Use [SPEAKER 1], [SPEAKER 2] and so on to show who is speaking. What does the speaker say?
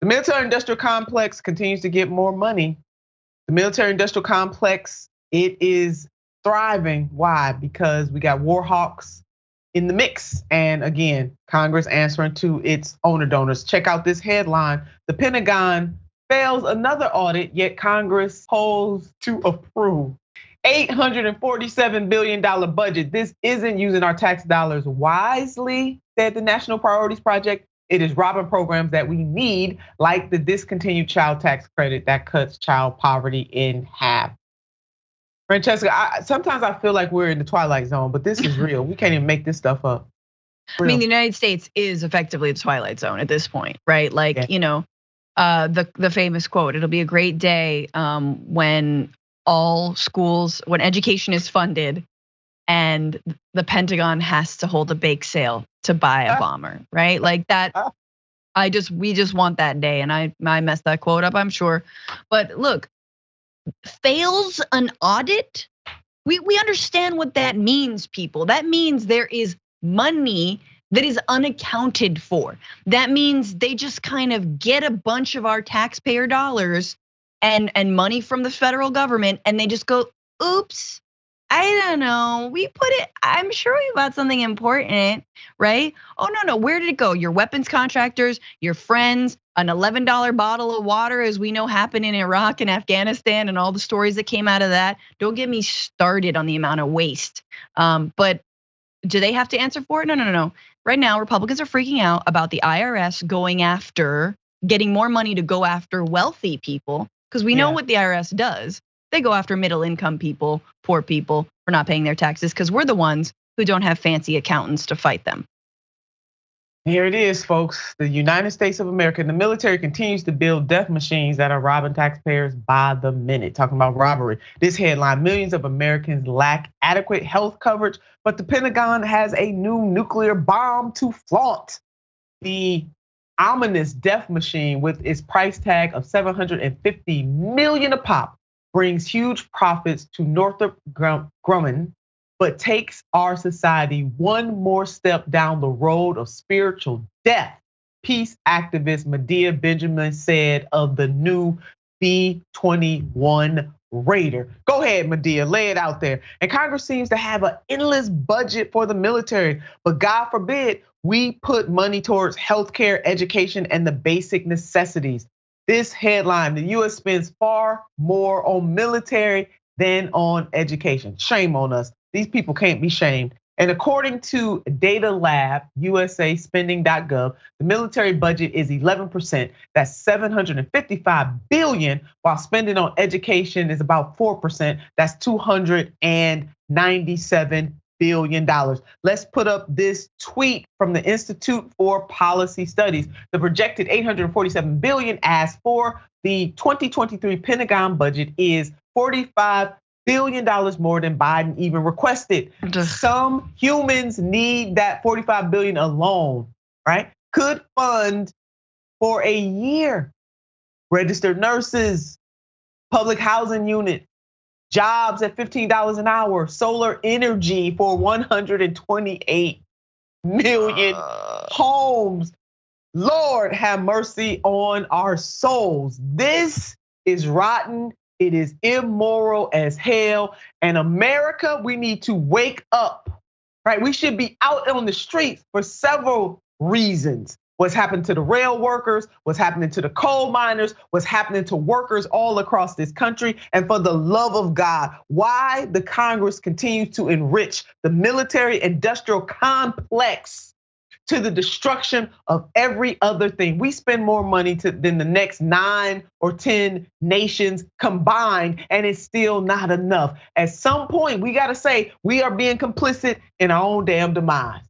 [SPEAKER 1] The military-industrial complex continues to get more money. The military-industrial complex, it is thriving. Why? Because we got war hawks in the mix. And again, Congress answering to its owner donors. Check out this headline. The Pentagon fails another audit, yet Congress holds to approve. $847 billion budget. This isn't using our tax dollars wisely, said the National Priorities Project. It is robbing programs that we need, like the discontinued child tax credit that cuts child poverty in half. Francesca, sometimes I feel like we're in the Twilight Zone, but this is real. We can't even make this stuff up.
[SPEAKER 2] Real. I mean, the United States is effectively the Twilight Zone at this point, right? Like, the famous quote, it'll be a great day when all schools, when education is funded and the Pentagon has to hold a bake sale to buy a bomber, right? Like that, we just want that day. And I messed that quote up, I'm sure. But look, fails an audit? We understand what that means, people. That means there is money that is unaccounted for. That means they just kind of get a bunch of our taxpayer dollars and money from the federal government, and they just go, oops, I don't know. I'm sure we bought something important, right? Oh, no, where did it go? Your weapons contractors, your friends, an $11 bottle of water, as we know happened in Iraq and Afghanistan and all the stories that came out of that. Don't get me started on the amount of waste. But do they have to answer for it? No. Right now, Republicans are freaking out about the IRS getting more money to go after wealthy people, because we know what the IRS does. They go after middle income people, poor people for not paying their taxes, because we're the ones who don't have fancy accountants to fight them.
[SPEAKER 1] Here it is, folks. The United States of America, the military continues to build death machines that are robbing taxpayers by the minute. Talking about robbery. This headline, millions of Americans lack adequate health coverage, but the Pentagon has a new nuclear bomb to flaunt. The ominous death machine, with its price tag of $750 million a pop, brings huge profits to Northrop Grumman, but takes our society one more step down the road of spiritual death. Peace activist Medea Benjamin said of the new B-21 Raider. Go ahead, Medea, lay it out there. And Congress seems to have an endless budget for the military, but God forbid we put money towards healthcare, education, and the basic necessities. This headline, the US spends far more on military than on education. Shame on us. These people can't be shamed. And according to Data Lab, USAspending.gov, the military budget is 11%. That's $755 billion, while spending on education is about 4%. That's $297 billion. Let's put up this tweet from the Institute for Policy Studies. The projected $847 billion as for the 2023 Pentagon budget is $45 billion more than Biden even requested. Some humans need that $45 billion alone, right? Could fund for a year. Registered nurses, public housing units, jobs at $15 an hour, solar energy for 128 million homes. Lord have mercy on our souls. This is rotten. It is immoral as hell. And America, we need to wake up, right? We should be out on the streets for several reasons. What's happened to the rail workers, what's happening to the coal miners, what's happening to workers all across this country. And for the love of God, why the Congress continues to enrich the military industrial complex to the destruction of every other thing. We spend more money than the next 9 or 10 nations combined, and it's still not enough. At some point, we gotta say we are being complicit in our own damn demise.